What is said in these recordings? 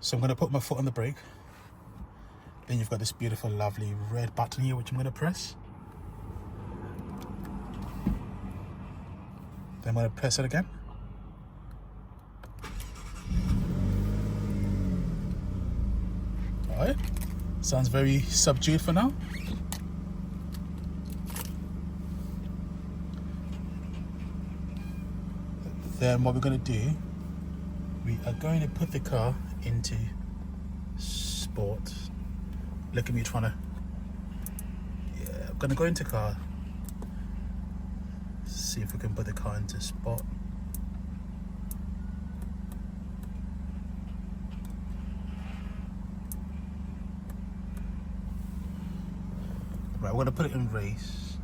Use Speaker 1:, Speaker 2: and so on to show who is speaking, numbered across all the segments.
Speaker 1: So I'm going to put my foot on the brake. Then you've got this beautiful, lovely red button here, which I'm going to press. Then I'm going to press it again. Alright, sounds very subdued for now. Then what we're going to do, we are going to put the car into sport. Look at me trying to, I'm going to go into car, see if we can put the car into sport. Right, we're going to put it in race.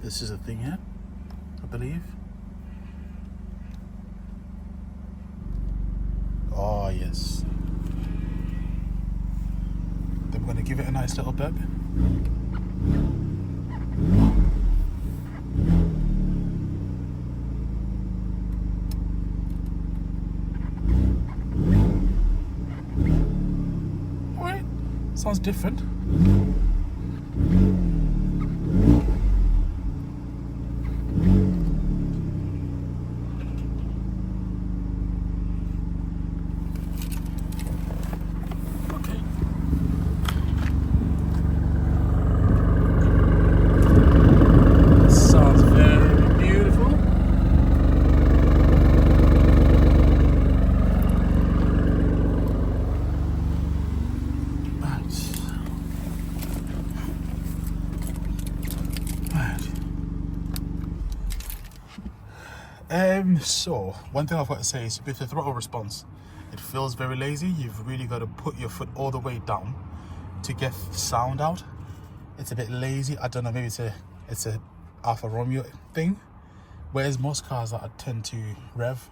Speaker 1: This is a thing here, I believe. Oh yes. Then we're going to give it a nice little bug. Alright, sounds different. So one thing I've got to say is with the throttle response, it feels very lazy. You've really got to put your foot all the way down to get sound out. It's a bit lazy. I don't know, maybe it's a Alfa Romeo thing. Whereas most cars that I tend to rev,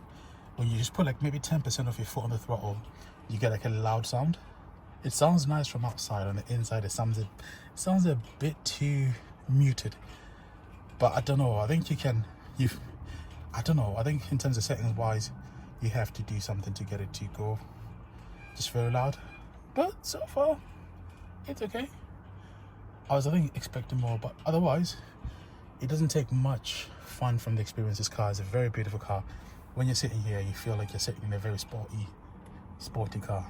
Speaker 1: when you just put like maybe 10% of your foot on the throttle, you get like a loud sound. It sounds nice from outside. On the inside it sounds a bit too muted. But I don't know, I think I don't know, I think in terms of settings wise, you have to do something to get it to go just very loud. But so far, it's okay. I was, I think, expecting more, but otherwise, it doesn't take much fun from the experience. This car is a very beautiful car. When you're sitting here, you feel like you're sitting in a very sporty car.